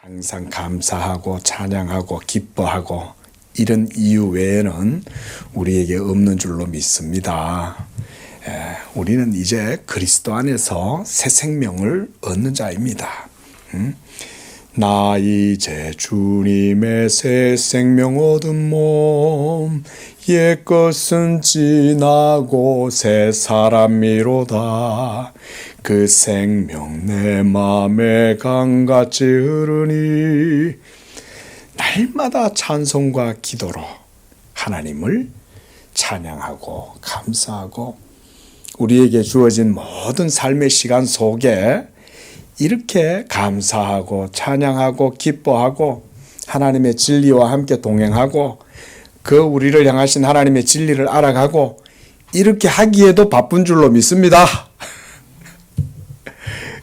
항상 감사하고 찬양하고 기뻐하고 이런 이유 외에는 우리에게 없는 줄로 믿습니다. 우리는 이제 그리스도 안에서 새 생명을 얻는 자입니다. 나 이제 주님의 새 생명 얻은 몸 옛것은 지나고 새 사람이로다. 그 생명 내 맘에 강같이 흐르니 날마다 찬송과 기도로 하나님을 찬양하고 감사하고 우리에게 주어진 모든 삶의 시간 속에 이렇게 감사하고 찬양하고 기뻐하고 하나님의 진리와 함께 동행하고 그 우리를 향하신 하나님의 진리를 알아가고 이렇게 하기에도 바쁜 줄로 믿습니다.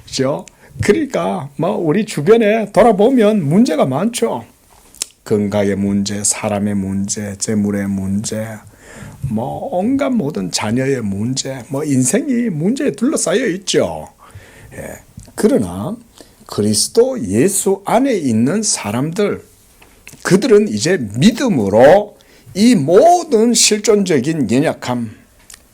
그렇죠? 그러니까 우리 주변에 돌아보면 문제가 많죠. 건강의 문제, 사람의 문제, 재물의 문제, 온갖 모든 자녀의 문제, 인생이 문제에 둘러싸여 있죠. 그러나 그리스도 예수 안에 있는 사람들, 그들은 이제 믿음으로 이 모든 실존적인 연약함,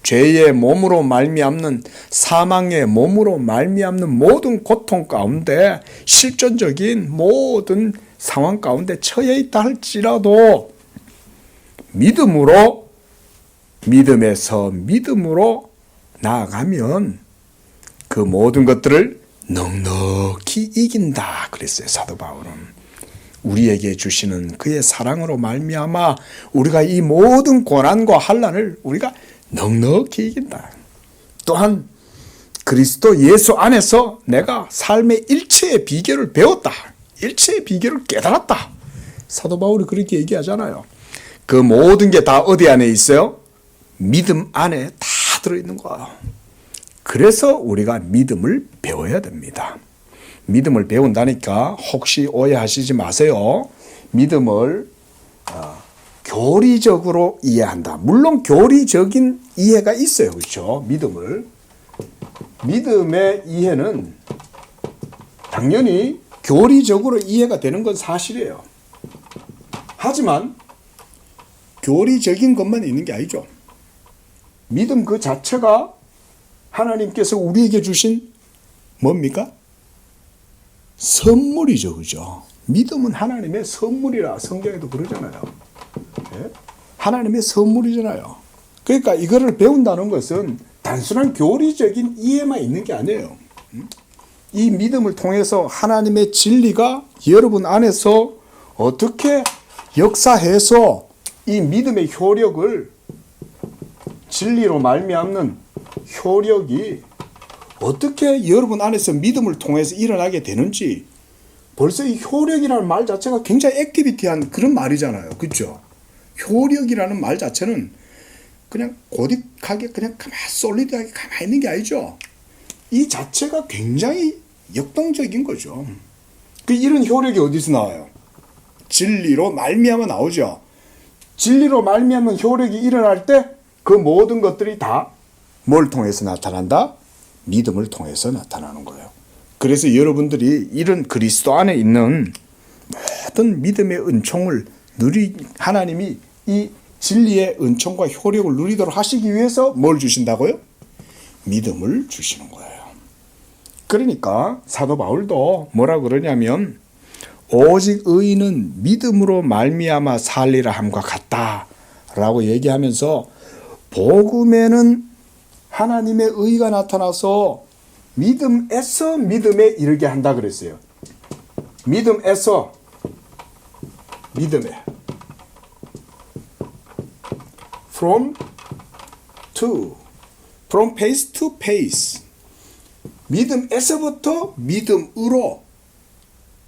죄의 몸으로 말미암는 사망의 몸으로 말미암는 모든 고통 가운데 실존적인 모든 상황 가운데 처해 있다 할지라도 믿음에서 믿음으로 나아가면 그 모든 것들을 넉넉히 이긴다 그랬어요. 사도 바울은 우리에게 주시는 그의 사랑으로 말미암아 우리가 이 모든 고난과 환난을 우리가 넉넉히 이긴다. 또한 그리스도 예수 안에서 내가 삶의 일체의 비결을 배웠다. 일체의 비결을 깨달았다. 사도 바울이 그렇게 얘기하잖아요. 그 모든 게 다 어디 안에 있어요? 믿음 안에 다 들어있는 거예요. 그래서 우리가 믿음을 배워야 됩니다. 믿음을 배운다니까 혹시 오해하시지 마세요. 믿음을 교리적으로 이해한다. 물론 교리적인 이해가 있어요. 그렇죠? 믿음의 이해는 당연히 교리적으로 이해가 되는 건 사실이에요. 하지만 교리적인 것만 있는 게 아니죠. 믿음 그 자체가 하나님께서 우리에게 주신 뭡니까? 선물이죠. 그죠? 믿음은 하나님의 선물이라 성경에도 그러잖아요. 하나님의 선물이잖아요. 그러니까 이거를 배운다는 것은 단순한 교리적인 이해만 있는 게 아니에요. 이 믿음을 통해서 하나님의 진리가 여러분 안에서 어떻게 역사해서 이 믿음의 효력을 진리로 말미암는 효력이 어떻게 여러분 안에서 믿음을 통해서 일어나게 되는지 벌써 이 효력이라는 말 자체가 굉장히 액티비티한 그런 말이잖아요. 그렇죠? 효력이라는 말 자체는 그냥 고딕하게 그냥 가만히 솔리드하게 가만히 있는 게 아니죠. 이 자체가 굉장히 역동적인 거죠. 이런 효력이 어디서 나와요? 진리로 말미암아 나오죠. 진리로 말미암은 효력이 일어날 때 그 모든 것들이 다 뭘 통해서 나타난다? 믿음을 통해서 나타나는 거예요. 그래서 여러분들이 이런 그리스도 안에 있는 모든 믿음의 은총을 하나님이 이 진리의 은총과 효력을 누리도록 하시기 위해서 뭘 주신다고요? 믿음을 주시는 거예요. 그러니까 사도 바울도 뭐라 그러냐면 오직 의인은 믿음으로 말미암아 살리라 함과 같다라고 얘기하면서 복음에는 하나님의 의가 나타나서 믿음에서 믿음에 이르게 한다 그랬어요. 믿음에서 믿음에 from pace to pace 믿음에서부터 믿음으로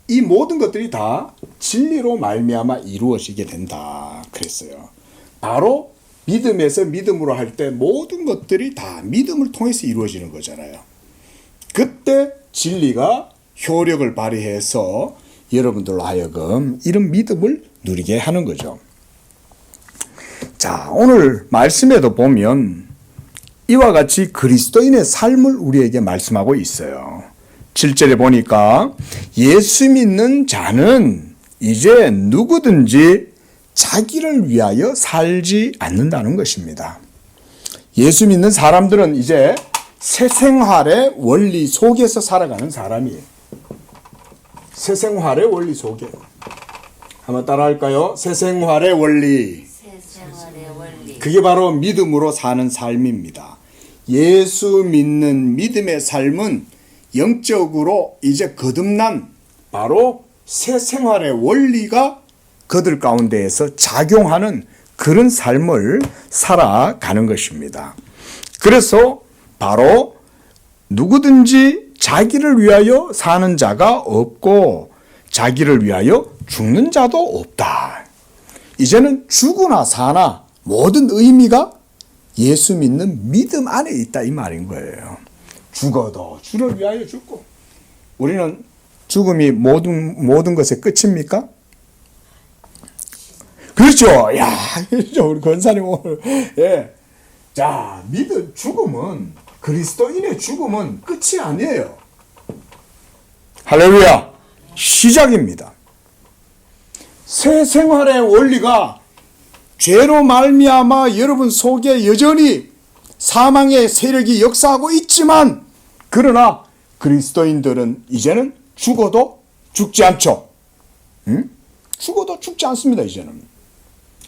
이 모든 것들이 다 진리로 말미암아 이루어지게 된다 그랬어요. 바로 믿음에서 믿음으로 할 때 모든 것들이 다 믿음을 통해서 이루어지는 거잖아요. 그때 진리가 효력을 발휘해서 여러분들로 하여금 이런 믿음을 누리게 하는 거죠. 자, 오늘 말씀에도 보면 이와 같이 그리스도인의 삶을 우리에게 말씀하고 있어요. 7절에 보니까 예수 믿는 자는 이제 누구든지 자기를 위하여 살지 않는다는 것입니다. 예수 믿는 사람들은 이제 새 생활의 원리 속에서 살아가는 사람이에요. 새 생활의 원리 속에. 한번 따라할까요? 새 생활의 원리. 그게 바로 믿음으로 사는 삶입니다. 예수 믿는 믿음의 삶은 영적으로 이제 거듭난 바로 새 생활의 원리가 그들 가운데에서 작용하는 그런 삶을 살아가는 것입니다. 그래서 바로 누구든지 자기를 위하여 사는 자가 없고 자기를 위하여 죽는 자도 없다. 이제는 죽으나 사나 모든 의미가 예수 믿는 믿음 안에 있다 이 말인 거예요. 죽어도 주를 위하여 죽고. 우리는 죽음이 모든 것의 끝입니까? 그렇죠. 야, 우리 권사님 오늘. 예. 자, 죽음은, 그리스도인의 죽음은 끝이 아니에요. 할렐루야. 시작입니다. 새 생활의 원리가 죄로 말미암아 여러분 속에 여전히 사망의 세력이 역사하고 있지만, 그러나 그리스도인들은 이제는 죽어도 죽지 않죠. 응? 죽어도 죽지 않습니다, 이제는.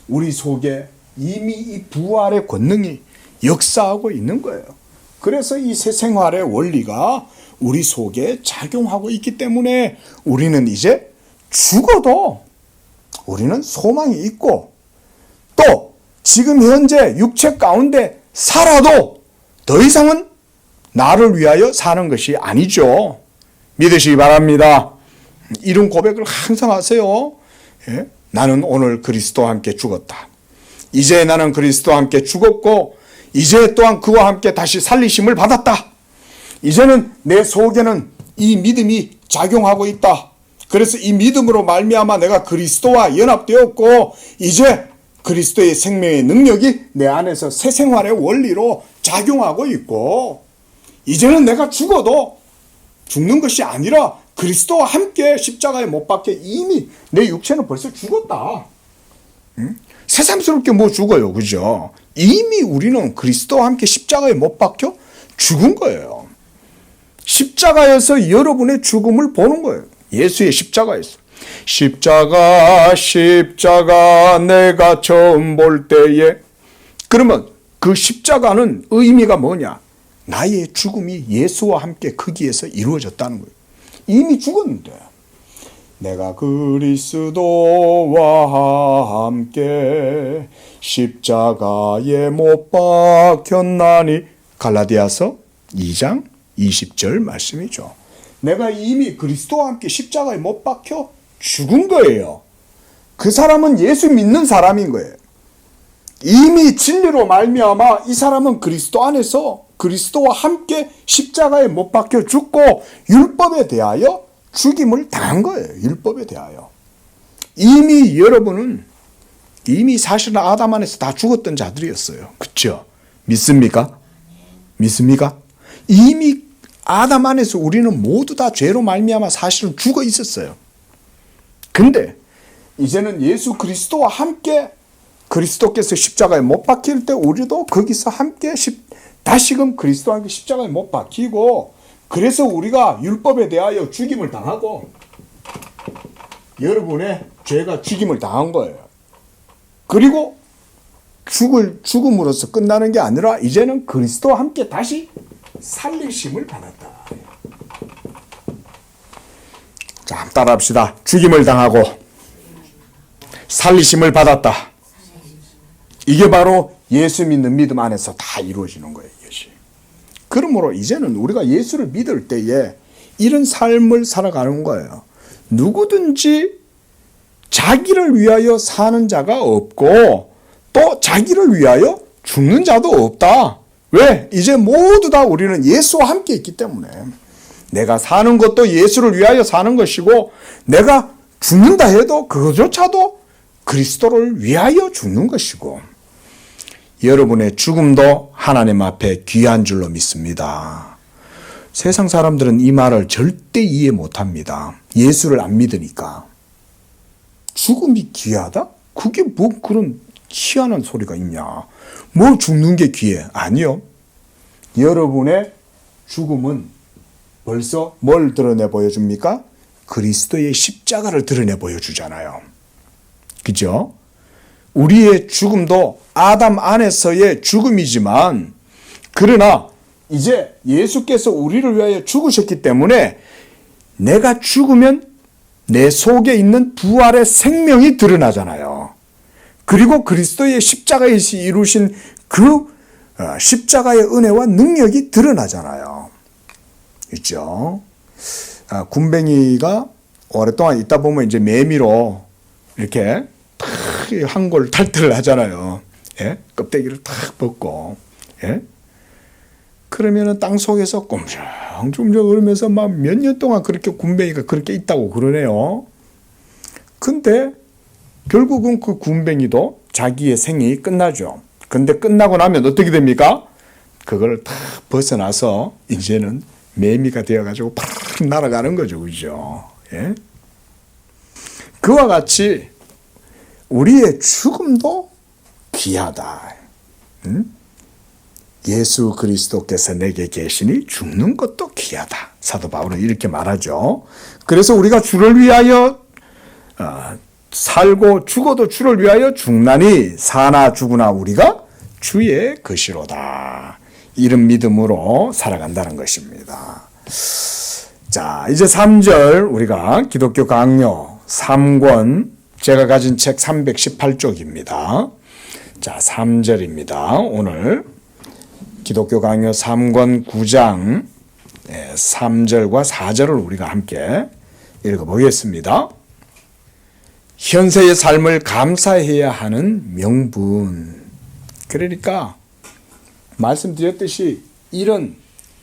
우리 속에 이미 이 부활의 권능이 역사하고 있는 거예요. 그래서 이 새 생활의 원리가 우리 속에 작용하고 있기 때문에 우리는 이제 죽어도 우리는 소망이 있고, 또 지금 현재 육체 가운데 살아도 더 이상은 나를 위하여 사는 것이 아니죠. 믿으시기 바랍니다. 이런 고백을 항상 하세요. 예? 나는 오늘 그리스도와 함께 죽었다. 이제 나는 그리스도와 함께 죽었고 이제 또한 그와 함께 다시 살리심을 받았다. 이제는 내 속에는 이 믿음이 작용하고 있다. 그래서 이 믿음으로 말미암아 내가 그리스도와 연합되었고 이제 그리스도의 생명의 능력이 내 안에서 새 생활의 원리로 작용하고 있고, 이제는 내가 죽어도 죽는 것이 아니라 그리스도와 함께 십자가에 못 박혀 이미 내 육체는 벌써 죽었다. 응? 새삼스럽게 뭐 죽어요, 그죠? 이미 우리는 그리스도와 함께 십자가에 못 박혀 죽은 거예요. 십자가에서 여러분의 죽음을 보는 거예요. 예수의 십자가에서. 십자가 내가 처음 볼 때에, 그러면 그 십자가는 의미가 뭐냐? 나의 죽음이 예수와 함께 거기에서 이루어졌다는 거예요. 이미 죽었는데 내가 그리스도와 함께 십자가에 못 박혔나니, 갈라디아서 2장 20절 말씀이죠. 내가 이미 그리스도와 함께 십자가에 못 박혀 죽은 거예요. 그 사람은 예수 믿는 사람인 거예요. 이미 진리로 말미암아 이 사람은 그리스도 안에서 그리스도와 함께 십자가에 못 박혀 죽고 율법에 대하여 죽임을 당한 거예요. 율법에 대하여. 이미 여러분은 이미 사실은 아담 안에서 다 죽었던 자들이었어요. 그렇죠? 믿습니까? 믿습니까? 이미 아담 안에서 우리는 모두 다 죄로 말미암아 사실은 죽어 있었어요. 근데 이제는 예수 그리스도와 함께 그리스도께서 십자가에 못 박힐 때 우리도 거기서 함께 다시금 그리스도와 함께 십자가에 못 박히고, 그래서 우리가 율법에 대하여 죽임을 당하고 여러분의 죄가 죽임을 당한 거예요. 그리고 죽음으로써 끝나는 게 아니라 이제는 그리스도와 함께 다시 살리심을 받았다. 자, 한번 따라합시다. 죽임을 당하고 살리심을 받았다. 이게 바로 예수 믿는 믿음 안에서 다 이루어지는 거예요. 이것이. 그러므로 이제는 우리가 예수를 믿을 때에 이런 삶을 살아가는 거예요. 누구든지 자기를 위하여 사는 자가 없고 또 자기를 위하여 죽는 자도 없다. 왜? 이제 모두 다 우리는 예수와 함께 있기 때문에. 내가 사는 것도 예수를 위하여 사는 것이고, 내가 죽는다 해도 그것조차도 그리스도를 위하여 죽는 것이고, 여러분의 죽음도 하나님 앞에 귀한 줄로 믿습니다. 세상 사람들은 이 말을 절대 이해 못합니다. 예수를 안 믿으니까. 죽음이 귀하다? 그게 뭐 그런 희한한 소리가 있냐. 뭐 죽는 게 귀해? 아니요. 여러분의 죽음은 벌써 뭘 드러내 보여줍니까? 그리스도의 십자가를 드러내 보여주잖아요. 그죠? 우리의 죽음도 아담 안에서의 죽음이지만, 그러나 이제 예수께서 우리를 위하여 죽으셨기 때문에 내가 죽으면 내 속에 있는 부활의 생명이 드러나잖아요. 그리고 그리스도의 십자가에서 이루신 그 십자가의 은혜와 능력이 드러나잖아요. 있죠? 군뱅이가 오랫동안 있다 보면 이제 매미로 이렇게 한골 탈퇴를 하잖아요. 예? 껍데기를 탁 벗고. 예? 그러면은 땅 속에서 꼼짝꼼짝 그러면서 막 몇 년 동안 그렇게 군뱅이가 그렇게 있다고 그러네요. 근데 결국은 그 군뱅이도 자기의 생이 끝나죠. 근데 끝나고 나면 어떻게 됩니까? 그걸 다 벗어나서 이제는 매미가 되어가지고 팍 날아가는 거죠. 그죠? 예? 그와 같이 우리의 죽음도 귀하다. 응? 예수 그리스도께서 내게 계시니 죽는 것도 귀하다. 사도 바울은 이렇게 말하죠. 그래서 우리가 주를 위하여 살고 죽어도 주를 위하여 죽나니 사나 죽으나 우리가 주의 것이로다. 이런 믿음으로 살아간다는 것입니다. 자, 이제 3절 우리가 기독교 강요 3권 제가 가진 책 318쪽입니다. 자, 3절입니다. 오늘 기독교 강요 3권 9장 3절과 4절을 우리가 함께 읽어보겠습니다. 현세의 삶을 감사해야 하는 명분. 그러니까 말씀드렸듯이 이런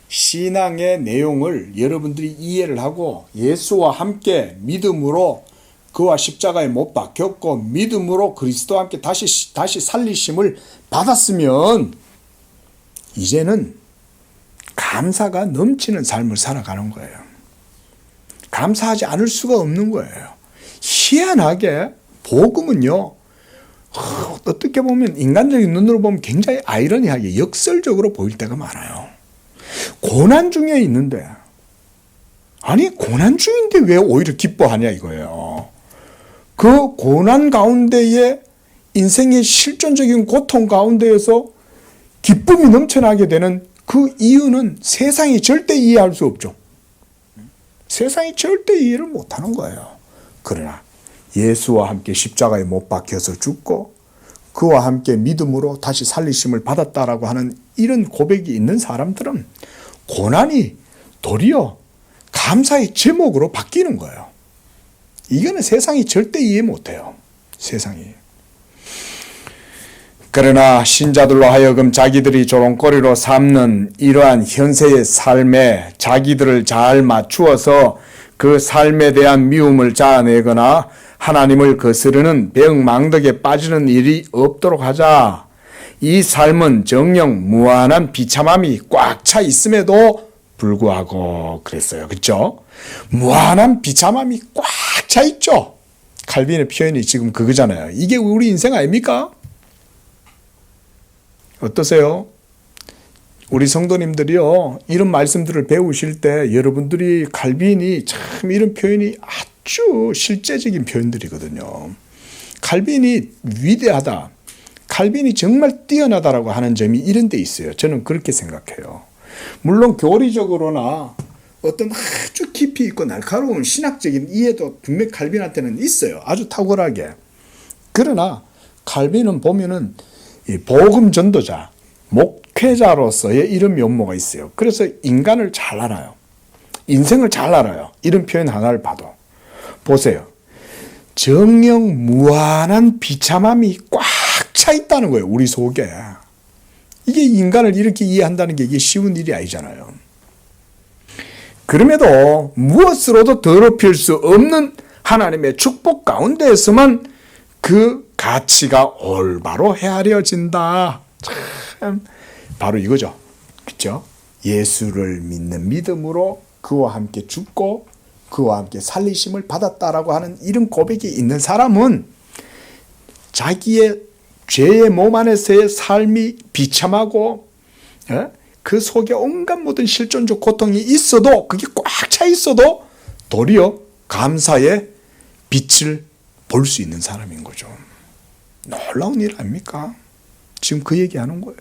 신앙의 내용을 여러분들이 이해를 하고 예수와 함께 믿음으로 그와 십자가에 못 박혔고 믿음으로 그리스도와 함께 다시 살리심을 받았으면 이제는 감사가 넘치는 삶을 살아가는 거예요. 감사하지 않을 수가 없는 거예요. 희한하게 복음은요, 어떻게 보면 인간적인 눈으로 보면 굉장히 아이러니하게 역설적으로 보일 때가 많아요. 고난 중에 있는데, 아니 고난 중인데 왜 오히려 기뻐하냐 이거예요. 그 고난 가운데에 인생의 실존적인 고통 가운데에서 기쁨이 넘쳐나게 되는 그 이유는 세상이 절대 이해할 수 없죠. 세상이 절대 이해를 못하는 거예요. 그러나 예수와 함께 십자가에 못 박혀서 죽고 그와 함께 믿음으로 다시 살리심을 받았다라고 하는 이런 고백이 있는 사람들은 고난이 도리어 감사의 제목으로 바뀌는 거예요. 이거는 세상이 절대 이해 못해요. 세상이. 그러나 신자들로 하여금 자기들이 조롱거리로 삼는 이러한 현세의 삶에 자기들을 잘 맞추어서 그 삶에 대한 미움을 자아내거나 하나님을 거스르는 배응망덕에 빠지는 일이 없도록 하자. 이 삶은 정녕 무한한 비참함이 꽉 차 있음에도 불구하고 그랬어요. 그렇죠? 무한한 비참함이 꽉 차 있죠. 칼빈의 표현이 지금 그거잖아요. 이게 우리 인생 아닙니까? 어떠세요? 우리 성도님들이요, 이런 말씀들을 배우실 때 여러분들이 칼빈이 참 이런 표현이 아주 실제적인 표현들이거든요. 칼빈이 위대하다, 칼빈이 정말 뛰어나다라고 하는 점이 이런 데 있어요. 저는 그렇게 생각해요. 물론 교리적으로나 어떤 아주 깊이 있고 날카로운 신학적인 이해도 분명 칼빈한테는 있어요. 아주 탁월하게. 그러나 칼빈은 보면은 이 복음 전도자, 목회자로서의 이런 면모가 있어요. 그래서 인간을 잘 알아요. 인생을 잘 알아요. 이런 표현 하나를 봐도. 보세요. 정녕 무한한 비참함이 꽉 차 있다는 거예요. 우리 속에. 이게 인간을 이렇게 이해한다는 게 이게 쉬운 일이 아니잖아요. 그럼에도 무엇으로도 더럽힐 수 없는 하나님의 축복 가운데에서만 그 가치가 올바로 헤아려진다. 참 바로 이거죠. 그렇죠? 예수를 믿는 믿음으로 그와 함께 죽고 그와 함께 살리심을 받았다라고 하는 이런 고백이 있는 사람은 자기의 죄의 몸 안에서의 삶이 비참하고 그 속에 온갖 모든 실존적 고통이 있어도, 그게 꽉 차 있어도 도리어 감사의 빛을 볼 수 있는 사람인 거죠. 놀라운 일 아닙니까? 지금 그 얘기하는 거예요.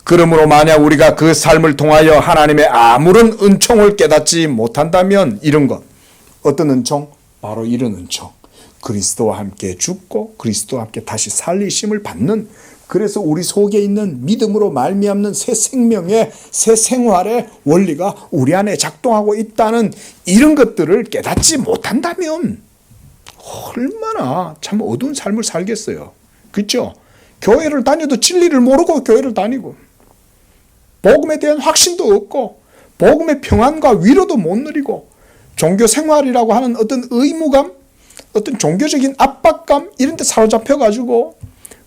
그러므로 만약 우리가 그 삶을 통하여 하나님의 아무런 은총을 깨닫지 못한다면, 이런 것, 어떤 은총? 바로 이런 은총. 그리스도와 함께 죽고 그리스도와 함께 다시 살리심을 받는, 그래서 우리 속에 있는 믿음으로 말미암는 새 생명의, 새 생활의 원리가 우리 안에 작동하고 있다는 이런 것들을 깨닫지 못한다면 얼마나 참 어두운 삶을 살겠어요. 그렇죠? 교회를 다녀도 진리를 모르고 교회를 다니고, 복음에 대한 확신도 없고, 복음의 평안과 위로도 못 누리고, 종교 생활이라고 하는 어떤 의무감, 어떤 종교적인 압박감 이런 데 사로잡혀가지고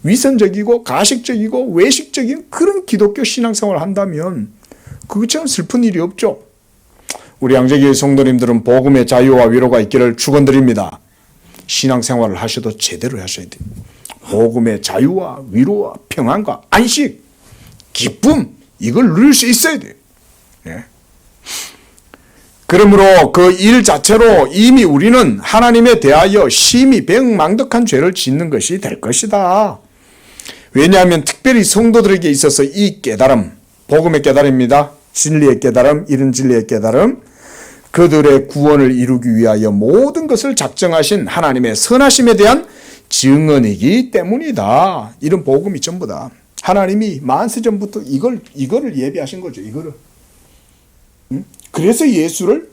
위선적이고 가식적이고 외식적인 그런 기독교 신앙생활을 한다면 그것처럼 슬픈 일이 없죠. 우리 양재교회 성도님들은 복음의 자유와 위로가 있기를 축원드립니다. 신앙생활을 하셔도 제대로 하셔야 돼요. 복음의 자유와 위로와 평안과 안식, 기쁨, 이걸 누릴 수 있어야 돼요. 네. 그러므로 그 일 자체로 이미 우리는 하나님에 대하여 심히 배은망덕한 죄를 짓는 것이 될 것이다. 왜냐하면 특별히 성도들에게 있어서 이 깨달음, 복음의 깨달음입니다. 진리의 깨달음, 이런 진리의 깨달음, 그들의 구원을 이루기 위하여 모든 것을 작정하신 하나님의 선하심에 대한 증언이기 때문이다. 이런 복음이 전부 다. 하나님이 만세전부터 이거를 예비하신 거죠. 이거를. 그래서 예수를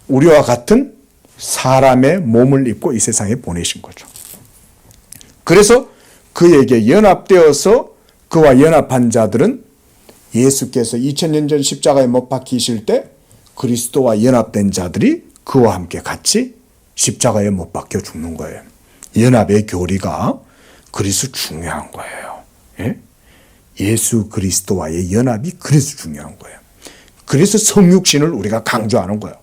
우리와 같은 사람의 몸을 입고 이 세상에 보내신 거죠. 그래서 그에게 연합되어서 그와 연합한 자들은 예수께서 2000년 전 십자가에 못 박히실 때 그리스도와 연합된 자들이 그와 함께 같이 십자가에 못 박혀 죽는 거예요. 연합의 교리가 그래서 중요한 거예요. 예? 예수 그리스도와의 연합이 그래서 중요한 거예요. 그래서 성육신을 우리가 강조하는 거예요.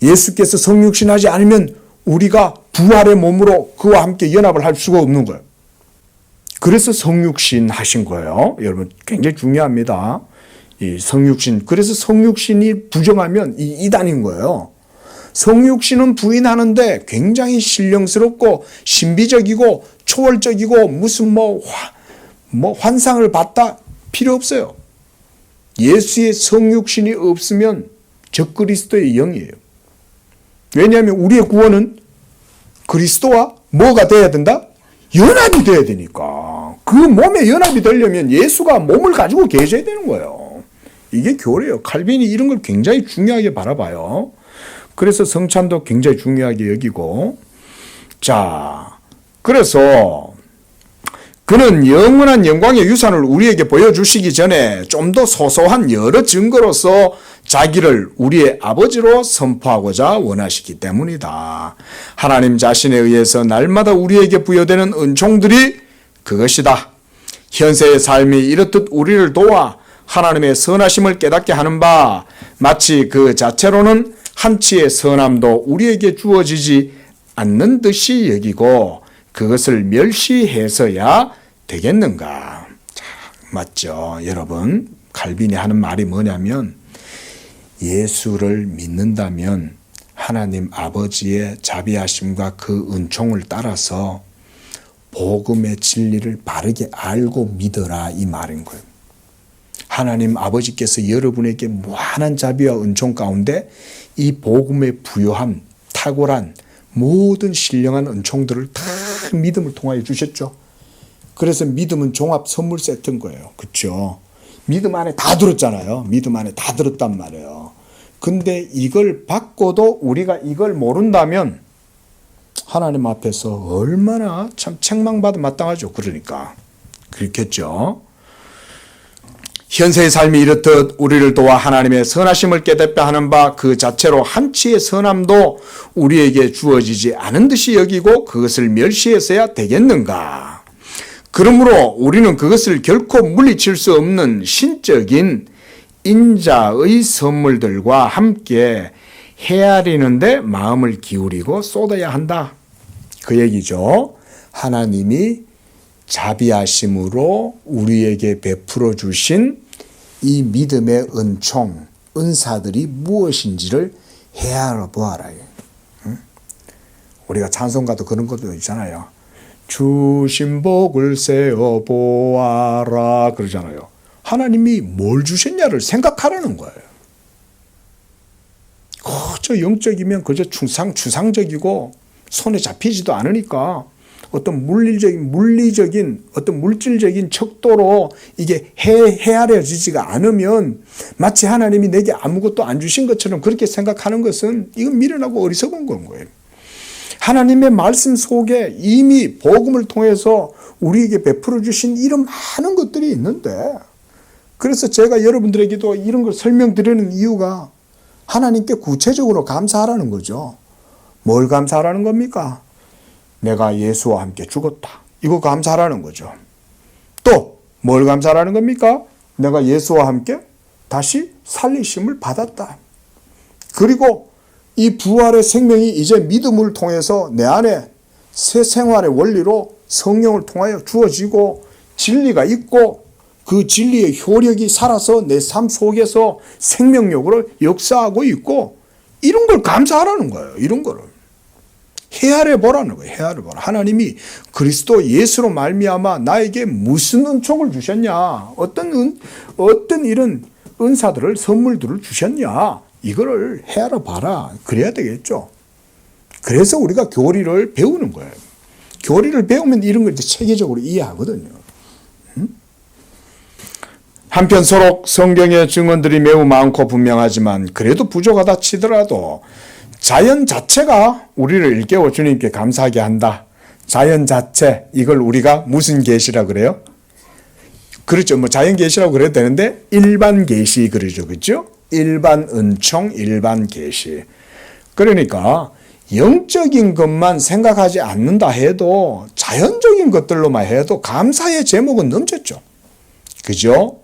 예수께서 성육신하지 않으면 우리가 부활의 몸으로 그와 함께 연합을 할 수가 없는 거예요. 그래서 성육신 하신 거예요. 여러분 굉장히 중요합니다. 이 성육신. 그래서 성육신이 부정하면 이 이단인 거예요. 성육신은 부인하는데 굉장히 신령스럽고 신비적이고 초월적이고 무슨 환상을 봤다 필요 없어요. 예수의 성육신이 없으면 적그리스도의 영이에요. 왜냐하면 우리의 구원은 그리스도와 뭐가 돼야 된다? 연합이 돼야 되니까. 그 몸에 연합이 되려면 예수가 몸을 가지고 계셔야 되는 거예요. 이게 교례예요. 칼빈이 이런 걸 굉장히 중요하게 바라봐요. 그래서 성찬도 굉장히 중요하게 여기고, 자, 그래서 그는 영원한 영광의 유산을 우리에게 보여주시기 전에 좀 더 소소한 여러 증거로서 자기를 우리의 아버지로 선포하고자 원하시기 때문이다. 하나님 자신에 의해서 날마다 우리에게 부여되는 은총들이 그것이다. 현세의 삶이 이렇듯 우리를 도와 하나님의 선하심을 깨닫게 하는 바, 마치 그 자체로는 한치의 선함도 우리에게 주어지지 않는 듯이 여기고 그것을 멸시해서야 되겠는가? 자, 맞죠, 여러분? 칼빈이 하는 말이 뭐냐면, 예수를 믿는다면 하나님 아버지의 자비하심과 그 은총을 따라서 복음의 진리를 바르게 알고 믿어라, 이 말인 거예요. 하나님 아버지께서 여러분에게 무한한 자비와 은총 가운데 이 복음의 부요한 탁월한 모든 신령한 은총들을 다 믿음을 통하여 주셨죠. 그래서 믿음은 종합 선물 세트인 거예요. 그렇죠? 믿음 안에 다 들었잖아요. 믿음 안에 다 들었단 말이에요. 근데 이걸 받고도 우리가 이걸 모른다면 하나님 앞에서 얼마나 참 책망받아 마땅하죠. 그러니까 그렇겠죠. 현세의 삶이 이렇듯 우리를 도와 하나님의 선하심을 깨닫게 하는 바 그 자체로 한치의 선함도 우리에게 주어지지 않은 듯이 여기고 그것을 멸시해서야 되겠는가? 그러므로 우리는 그것을 결코 물리칠 수 없는 신적인 인자의 선물들과 함께 헤아리는데 마음을 기울이고 쏟아야 한다. 그 얘기죠. 하나님이 자비하심으로 우리에게 베풀어 주신 이 믿음의 은총, 은사들이 무엇인지를 헤아려 보아라. 우리가 찬송가도 그런 것도 있잖아요. 주신 복을 세어 보아라 그러잖아요. 하나님이 뭘 주셨냐를 생각하라는 거예요. 그저 영적이면 그저 추상적이고 손에 잡히지도 않으니까 어떤 물리적인 어떤 물질적인 척도로 이게 헤아려지지가 않으면 마치 하나님이 내게 아무것도 안 주신 것처럼 그렇게 생각하는 것은 이건 미련하고 어리석은 건 거예요. 하나님의 말씀 속에 이미 복음을 통해서 우리에게 베풀어 주신 이런 많은 것들이 있는데, 그래서 제가 여러분들에게도 이런 걸 설명드리는 이유가 하나님께 구체적으로 감사하라는 거죠. 뭘 감사하라는 겁니까? 내가 예수와 함께 죽었다. 이거 감사하라는 거죠. 또 뭘 감사하라는 겁니까? 내가 예수와 함께 다시 살리심을 받았다. 그리고 이 부활의 생명이 이제 믿음을 통해서 내 안에 새 생활의 원리로 성령을 통하여 주어지고 진리가 있고 그 진리의 효력이 살아서 내 삶 속에서 생명력으로 역사하고 있고, 이런 걸 감사하라는 거예요. 이런 거를 헤아려 보라는 거예요. 헤아려 보라. 하나님이 그리스도 예수로 말미암아 나에게 무슨 은총을 주셨냐, 어떤 이런 은사들을 선물들을 주셨냐, 이거를 헤아려 봐라. 그래야 되겠죠. 그래서 우리가 교리를 배우는 거예요. 교리를 배우면 이런 걸 체계적으로 이해하거든요. 한편서록 성경의 증언들이 매우 많고 분명하지만 그래도 부족하다 치더라도 자연 자체가 우리를 일깨워 주님께 감사하게 한다. 자연 자체, 이걸 우리가 무슨 계시라 그래요? 그렇죠. 뭐 자연 계시라고 그래도 되는데 일반 계시 그러죠. 그렇죠? 일반 은총, 일반 계시. 그러니까 영적인 것만 생각하지 않는다 해도 자연적인 것들로만 해도 감사의 제목은 넘쳤죠. 그죠?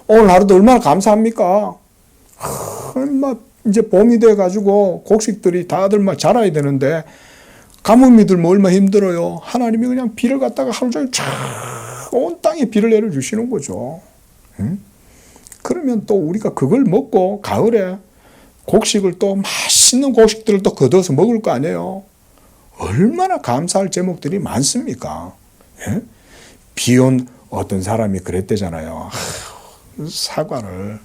오늘 하루도 얼마나 감사합니까? 이제 봄이 돼가지고 곡식들이 다들 막 자라야 되는데 가뭄이들 뭐 얼마나 힘들어요. 하나님이 그냥 비를 갖다가 하루 종일 온 땅에 비를 내려주시는 거죠. 그러면 또 우리가 그걸 먹고 가을에 곡식을 또 맛있는 곡식들을 또 거둬서 먹을 거 아니에요. 얼마나 감사할 제목들이 많습니까? 예? 비온 어떤 사람이 그랬대잖아요. 사과를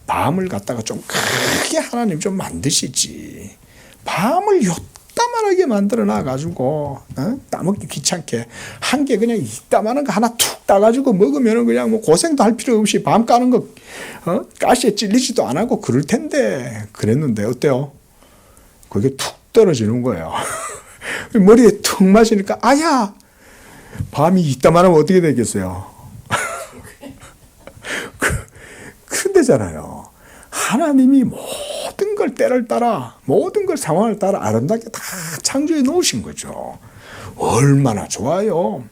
밤을 갖다가 좀 크게 하나님 좀 만드시지. 밤을 요따만하게 만들어 놔가지고 따먹기 귀찮게 한 개 그냥 이따만한 거 하나 툭 따가지고 먹으면 그냥 뭐 고생도 할 필요 없이 밤 까는 거 가시에 찔리지도 안 하고 그럴 텐데 그랬는데 어때요? 그게 툭 떨어지는 거예요. 머리에 툭 맞으니까 아야, 밤이 이따만하면 어떻게 되겠어요? 큰데잖아요. 하나님이 모든 걸 때를 따라, 모든 걸 상황을 따라 아름답게 다 창조해 놓으신 거죠. 얼마나 좋아요.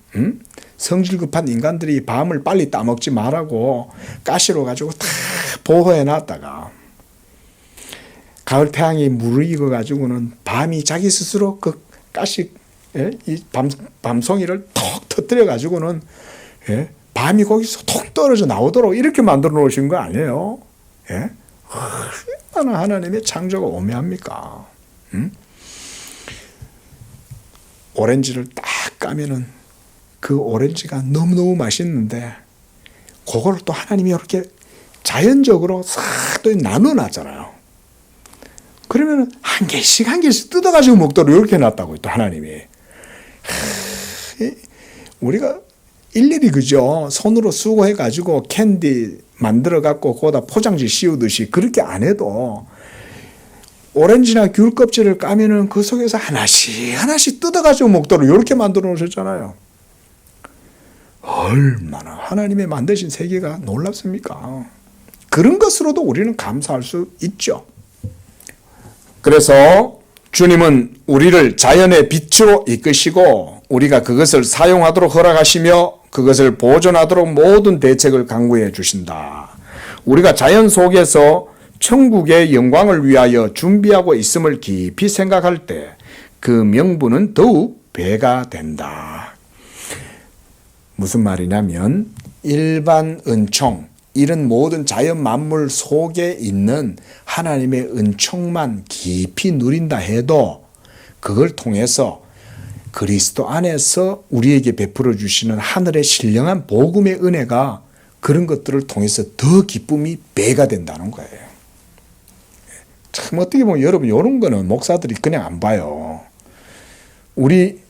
성질 급한 인간들이 밤을 빨리 따먹지 말라고 가시로 가지고 다 보호해 놨다가 가을 태양이 무르익어 가지고는 밤이 자기 스스로 그 가시, 이 밤송이를 톡 터뜨려 가지고는 밤이 거기서 톡 떨어져 나오도록 이렇게 만들어 놓으신 거 아니에요? 예? 얼마나 하나님의 창조가 오묘합니까? 오렌지를 딱 까면은 그 오렌지가 너무너무 맛있는데 그걸 또 하나님이 이렇게 자연적으로 싹 또 나눠 놨잖아요. 그러면은 한 개씩 한 개씩 뜯어가지고 먹도록 이렇게 놨다고 또 하나님이. 우리가 일일이 그죠? 손으로 수고해가지고 캔디 만들어갖고 거기다 포장지 씌우듯이 그렇게 안 해도 오렌지나 귤 껍질을 까면은 그 속에서 하나씩 하나씩 뜯어가지고 먹도록 이렇게 만들어 놓으셨잖아요. 얼마나 하나님의 만드신 세계가 놀랍습니까? 그런 것으로도 우리는 감사할 수 있죠. 그래서 주님은 우리를 자연의 빛으로 이끄시고 우리가 그것을 사용하도록 허락하시며 그것을 보존하도록 모든 대책을 강구해 주신다. 우리가 자연 속에서 천국의 영광을 위하여 준비하고 있음을 깊이 생각할 때 그 명분은 더욱 배가 된다. 무슨 말이냐면 일반 은총, 이런 모든 자연 만물 속에 있는 하나님의 은총만 깊이 누린다 해도 그걸 통해서 그리스도 안에서 우리에게 베풀어 주시는 하늘의 신령한 복음의 은혜가 그런 것들을 통해서 더 기쁨이 배가 된다는 거예요. 참 어떻게 보면 여러분 이런 거는 목사들이 그냥 안 봐요. 우리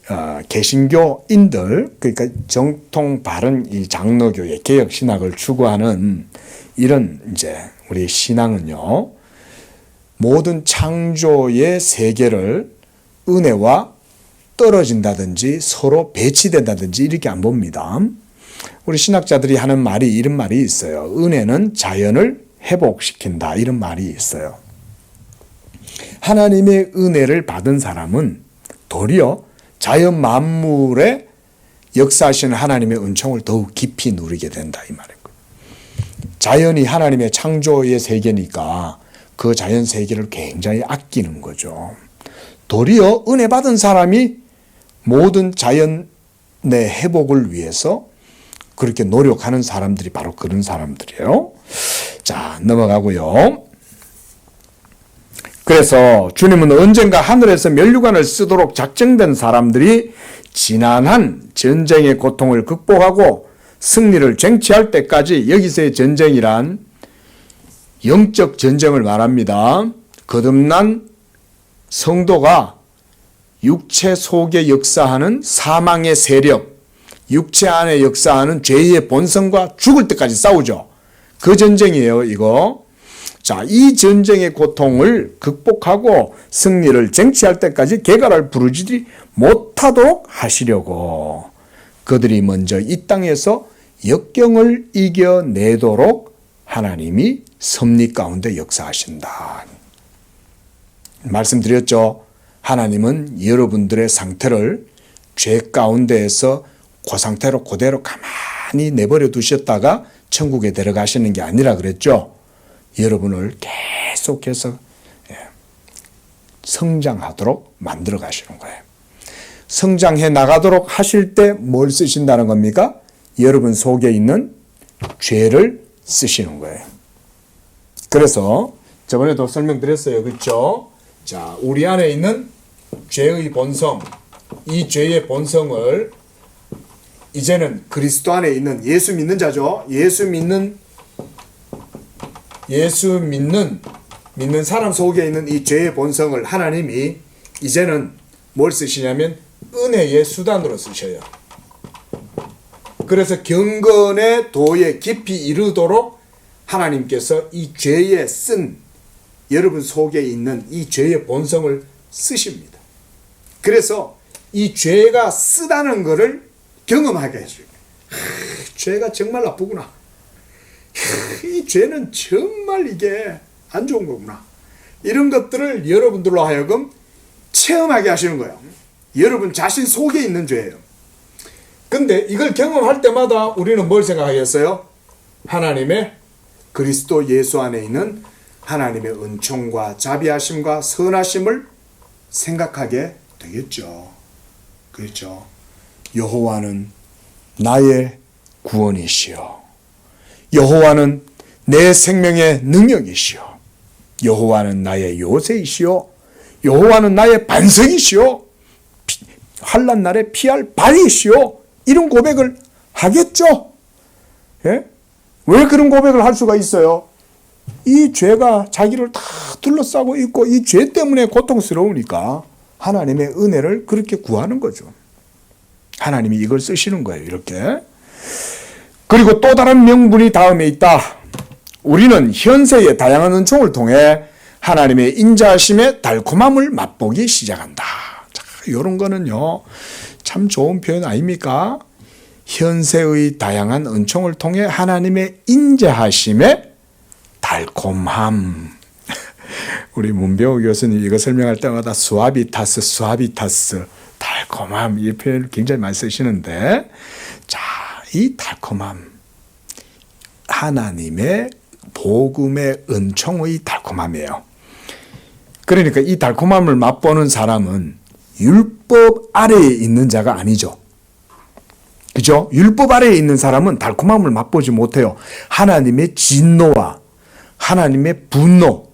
개신교인들, 그러니까 정통 바른 이 장로교의 개혁 신학을 추구하는 이런 이제 우리 신앙은요, 모든 창조의 세계를 은혜와 떨어진다든지 서로 배치된다든지 이렇게 안 봅니다. 우리 신학자들이 하는 말이 이런 말이 있어요. 은혜는 자연을 회복시킨다, 이런 말이 있어요. 하나님의 은혜를 받은 사람은 도리어 자연 만물에 역사하시는 하나님의 은총을 더욱 깊이 누리게 된다, 이 말이에요. 자연이 하나님의 창조의 세계니까 그 자연 세계를 굉장히 아끼는 거죠. 도리어 은혜 받은 사람이 모든 자연의 회복을 위해서 그렇게 노력하는 사람들이 바로 그런 사람들이에요. 자, 넘어가고요. 그래서 주님은 언젠가 하늘에서 면류관을 쓰도록 작정된 사람들이 지난한 전쟁의 고통을 극복하고 승리를 쟁취할 때까지, 여기서의 전쟁이란 영적 전쟁을 말합니다. 거듭난 성도가 육체 속에 역사하는 사망의 세력, 육체 안에 역사하는 죄의 본성과 죽을 때까지 싸우죠. 그 전쟁이에요, 이거. 자, 이 전쟁의 고통을 극복하고 승리를 쟁취할 때까지 개가를 부르지지 못하도록 하시려고 그들이 먼저 이 땅에서 역경을 이겨내도록 하나님이 섭리 가운데 역사하신다. 말씀드렸죠. 하나님은 여러분들의 상태를 죄 가운데에서 그 상태로 그대로 가만히 내버려 두셨다가 천국에 들어가시는 게 아니라 그랬죠. 여러분을 계속해서 성장하도록 만들어 가시는 거예요. 성장해 나가도록 하실 때 뭘 쓰신다는 겁니까? 여러분 속에 있는 죄를 쓰시는 거예요. 그래서 저번에도 설명드렸어요. 그렇죠? 자, 우리 안에 있는 죄의 본성, 이 죄의 본성을 이제는 그리스도 안에 있는 예수 믿는 자죠. 예수 믿는 사람 속에 있는 이 죄의 본성을 하나님이 이제는 뭘 쓰시냐면 은혜의 수단으로 쓰셔요. 그래서 경건의 도에 깊이 이르도록 하나님께서 이 죄에 쓴 여러분 속에 있는 이 죄의 본성을 쓰십니다. 그래서 이 죄가 쓰다는 것을 경험하게 해줘요. 죄가 정말 나쁘구나. 이 죄는 정말 이게 안 좋은 거구나. 이런 것들을 여러분들로 하여금 체험하게 하시는 거예요. 여러분 자신 속에 있는 죄예요. 근데 이걸 경험할 때마다 우리는 뭘 생각하겠어요? 하나님의 그리스도 예수 안에 있는 하나님의 은총과 자비하심과 선하심을 생각하게 되겠죠. 그렇죠. 여호와는 나의 구원이시여. 여호와는 내 생명의 능력이시여. 여호와는 나의 요새이시여. 여호와는 나의 반석이시여. 환난 날에 피할 발이시여. 이런 고백을 하겠죠. 예? 왜 그런 고백을 할 수가 있어요? 이 죄가 자기를 다 둘러싸고 있고 이 죄 때문에 고통스러우니까 하나님의 은혜를 그렇게 구하는 거죠. 하나님이 이걸 쓰시는 거예요. 이렇게. 그리고 또 다른 명분이 다음에 있다. 우리는 현세의 다양한 은총을 통해 하나님의 인자하심의 달콤함을 맛보기 시작한다. 자, 이런 거는요, 참 좋은 표현 아닙니까? 현세의 다양한 은총을 통해 하나님의 인자하심의 달콤함. 우리 문병호 교수님 이거 설명할 때마다 수아비타스, 달콤함, 이 표현을 굉장히 많이 쓰시는데, 자, 이 달콤함, 하나님의 복음의 은총의 달콤함이에요. 그러니까 이 달콤함을 맛보는 사람은 율법 아래에 있는 자가 아니죠. 그죠? 율법 아래에 있는 사람은 달콤함을 맛보지 못해요. 하나님의 진노와 하나님의 분노,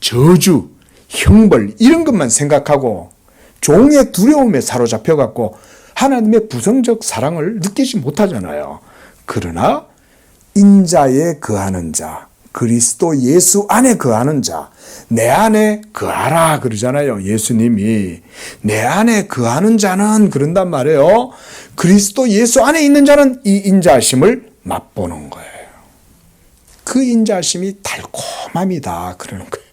저주, 형벌 이런 것만 생각하고 종의 두려움에 사로잡혀갖고 하나님의 부성적 사랑을 느끼지 못하잖아요. 그러나 인자에 거하는 자, 그리스도 예수 안에 거하는 자, 내 안에 거하라 그러잖아요. 예수님이 내 안에 거하는 자는 그런단 말이에요. 그리스도 예수 안에 있는 자는 이 인자하심을 맛보는 거예요. 그 인자하심이 달콤함이다 그러는 거예요.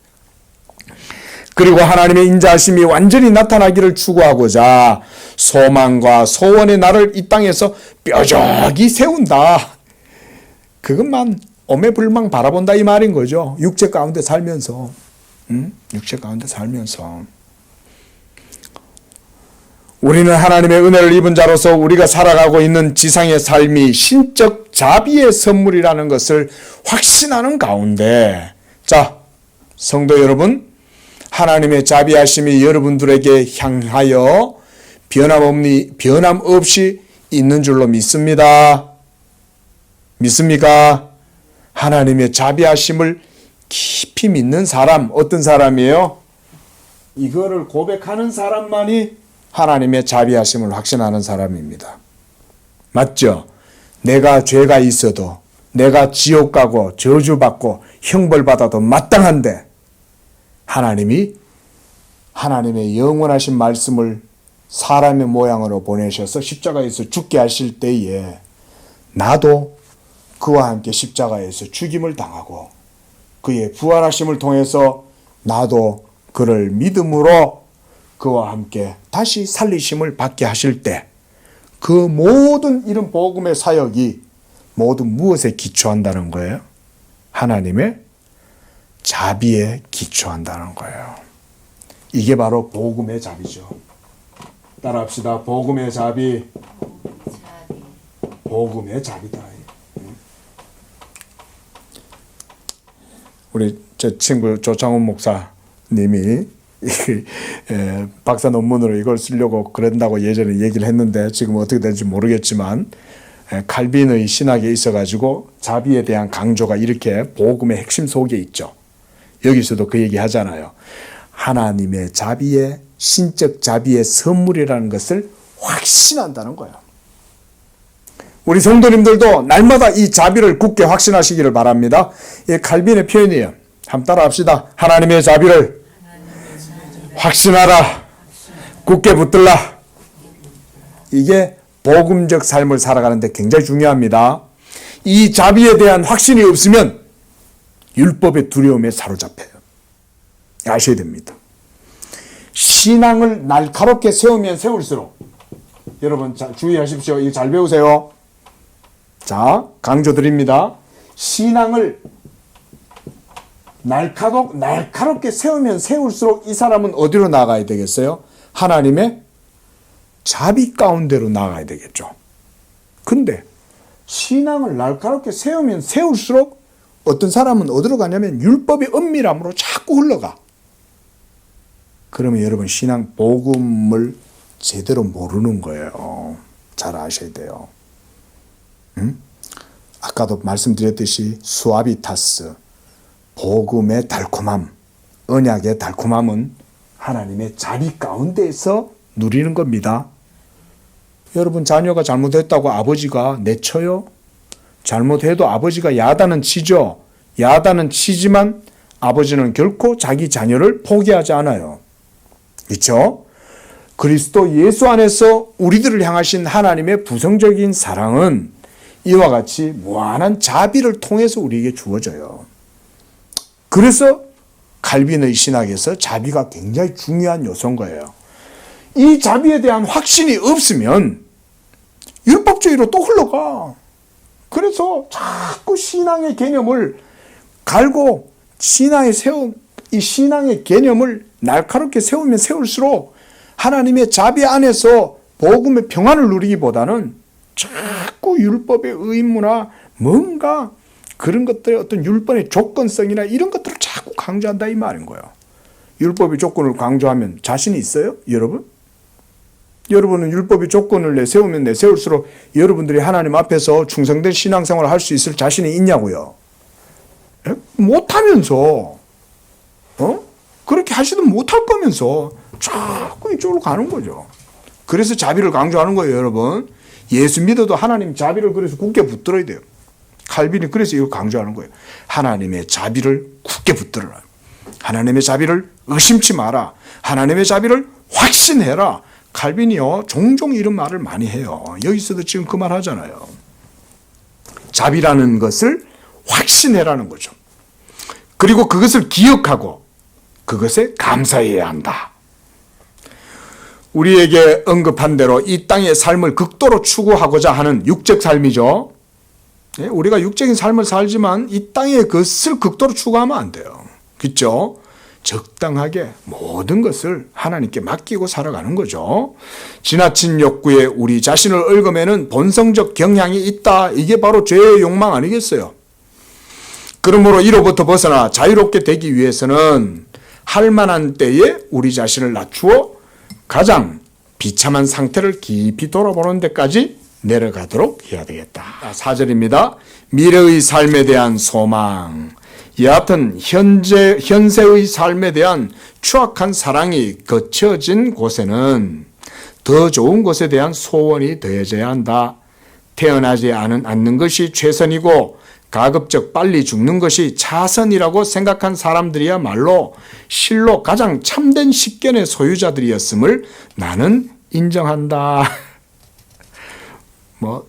그리고 하나님의 인자하심이 완전히 나타나기를 추구하고자 소망과 소원의 나를 이 땅에서 뾰족이 세운다. 그것만 오매불망 바라본다 이 말인 거죠. 육체 가운데 살면서. 육체 가운데 살면서. 우리는 하나님의 은혜를 입은 자로서 우리가 살아가고 있는 지상의 삶이 신적 자비의 선물이라는 것을 확신하는 가운데, 자, 성도 여러분, 하나님의 자비하심이 여러분들에게 향하여 변함 없이 있는 줄로 믿습니다. 믿습니까? 하나님의 자비하심을 깊이 믿는 사람, 어떤 사람이에요? 이거를 고백하는 사람만이 하나님의 자비하심을 확신하는 사람입니다. 맞죠? 내가 죄가 있어도, 내가 지옥 가고 저주받고 형벌받아도 마땅한데 하나님이 하나님의 영원하신 말씀을 사람의 모양으로 보내셔서 십자가에서 죽게 하실 때에 나도 그와 함께 십자가에서 죽임을 당하고 그의 부활하심을 통해서 나도 그를 믿음으로 그와 함께 다시 살리심을 받게 하실 때 그 모든 이런 복음의 사역이 모두 무엇에 기초한다는 거예요? 하나님의 자비에 기초한다는 거예요. 이게 바로 복음의 자비죠. 따라합시다. 복음의 자비. 복음의 자비다. 우리 제 친구 조창훈 목사님이 박사 논문으로 이걸 쓰려고 그런다고 예전에 얘기를 했는데 지금 어떻게 될지 모르겠지만 칼빈의 신학에 있어가지고 자비에 대한 강조가 이렇게 복음의 핵심 속에 있죠. 여기서도 그 얘기 하잖아요. 하나님의 자비의 신적 자비의 선물이라는 것을 확신한다는 거예요. 우리 성도님들도 날마다 이 자비를 굳게 확신하시기를 바랍니다. 이 칼빈의 표현이에요. 한번 따라 합시다. 하나님의 자비를 확신하라. 굳게 붙들라. 이게 복음적 삶을 살아가는데 굉장히 중요합니다. 이 자비에 대한 확신이 없으면 율법의 두려움에 사로잡혀요. 아셔야 됩니다. 신앙을 날카롭게 세우면 세울수록 여러분 주의하십시오. 이거 잘 배우세요. 자, 강조드립니다. 신앙을 날카롭게 세우면 세울수록 이 사람은 어디로 나가야 되겠어요? 하나님의 자비 가운데로 나가야 되겠죠. 근데 신앙을 날카롭게 세우면 세울수록 어떤 사람은 어디로 가냐면 율법의 은밀함으로 자꾸 흘러가. 그러면 여러분 신앙 복음을 제대로 모르는 거예요. 잘 아셔야 돼요. 아까도 말씀드렸듯이 수아비타스, 복음의 달콤함, 언약의 달콤함은 하나님의 자비 가운데에서 누리는 겁니다. 여러분 자녀가 잘못했다고 아버지가 내쳐요? 잘못해도 아버지가 야단은 치죠. 야단은 치지만 아버지는 결코 자기 자녀를 포기하지 않아요. 그렇죠? 그리스도 예수 안에서 우리들을 향하신 하나님의 부성적인 사랑은 이와 같이 무한한 자비를 통해서 우리에게 주어져요. 그래서 칼빈의 신학에서 자비가 굉장히 중요한 요소인 거예요. 이 자비에 대한 확신이 없으면 율법주의로 또 흘러가. 그래서 자꾸 신앙의 개념을 갈고 이 신앙의 개념을 날카롭게 세우면 세울수록 하나님의 자비 안에서 복음의 평안을 누리기보다는 자꾸 율법의 의무나 뭔가 그런 것들의 어떤 율법의 조건성이나 이런 것들을 자꾸 강조한다 이 말인 거예요. 율법의 조건을 강조하면 자신이 있어요? 여러분? 여러분은 율법의 조건을 내세우면 내세울수록 여러분들이 하나님 앞에서 충성된 신앙생활을 할 수 있을 자신이 있냐고요. 에? 못하면서 그렇게 하시든 못할 거면서 자꾸 이쪽으로 가는 거죠. 그래서 자비를 강조하는 거예요, 여러분. 예수 믿어도 하나님 자비를 그래서 굳게 붙들어야 돼요. 칼빈이 그래서 이걸 강조하는 거예요. 하나님의 자비를 굳게 붙들어라. 하나님의 자비를 의심치 마라. 하나님의 자비를 확신해라. 칼빈이요, 종종 이런 말을 많이 해요. 여기서도 지금 그 말 하잖아요. 자비라는 것을 확신해라는 거죠. 그리고 그것을 기억하고 그것에 감사해야 한다. 우리에게 언급한 대로 이 땅의 삶을 극도로 추구하고자 하는 육적 삶이죠. 우리가 육적인 삶을 살지만 이 땅의 것을 극도로 추구하면 안 돼요. 그렇죠? 적당하게 모든 것을 하나님께 맡기고 살아가는 거죠. 지나친 욕구에 우리 자신을 얽어매는 본성적 경향이 있다. 이게 바로 죄의 욕망 아니겠어요? 그러므로 이로부터 벗어나 자유롭게 되기 위해서는 할 만한 때에 우리 자신을 낮추어 가장 비참한 상태를 깊이 돌아보는 데까지 내려가도록 해야 되겠다. 4절입니다. 미래의 삶에 대한 소망. 여하튼 현세의 삶에 대한 추악한 사랑이 거쳐진 곳에는 더 좋은 것에 대한 소원이 더해져야 한다. 태어나지 않는 것이 최선이고 가급적 빨리 죽는 것이 차선이라고 생각한 사람들이야말로 실로 가장 참된 식견의 소유자들이었음을 나는 인정한다.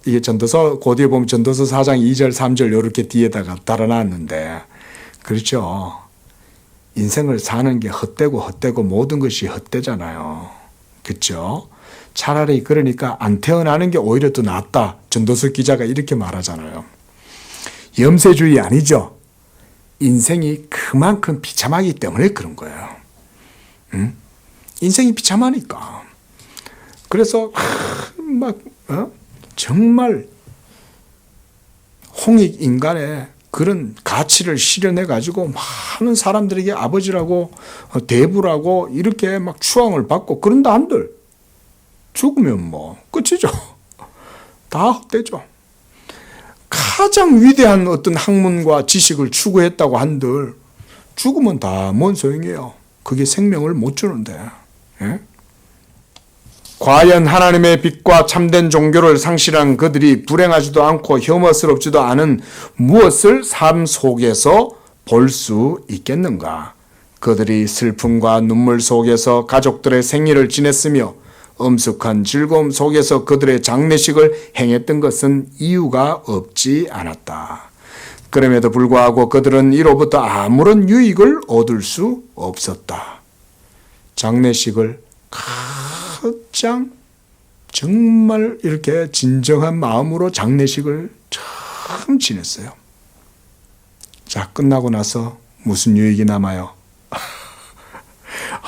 이게 전도서, 고대에 보면 전도서 4장 2절, 3절 이렇게 뒤에다가 달아놨는데, 그렇죠. 인생을 사는 게 헛되고 모든 것이 헛되잖아요. 그렇죠. 차라리 그러니까 안 태어나는 게 오히려 더 낫다. 전도서 기자가 이렇게 말하잖아요. 염세주의 아니죠. 인생이 그만큼 비참하기 때문에 그런 거예요. 인생이 비참하니까. 그래서 정말 홍익인간의 그런 가치를 실현해 가지고 많은 사람들에게 아버지라고 대부라고 이렇게 막 추앙을 받고 그런다 한들 죽으면 끝이죠. 다 헛되죠. 가장 위대한 어떤 학문과 지식을 추구했다고 한들 죽으면 다 뭔 소용이에요. 그게 생명을 못 주는데. 예? 과연 하나님의 빛과 참된 종교를 상실한 그들이 불행하지도 않고 혐오스럽지도 않은 무엇을 삶 속에서 볼 수 있겠는가? 그들이 슬픔과 눈물 속에서 가족들의 생일을 지냈으며 엄숙한 즐거움 속에서 그들의 장례식을 행했던 것은 이유가 없지 않았다. 그럼에도 불구하고 그들은 이로부터 아무런 유익을 얻을 수 없었다. 장례식을 가장 정말 이렇게 진정한 마음으로 장례식을 참 지냈어요. 자, 끝나고 나서 무슨 유익이 남아요?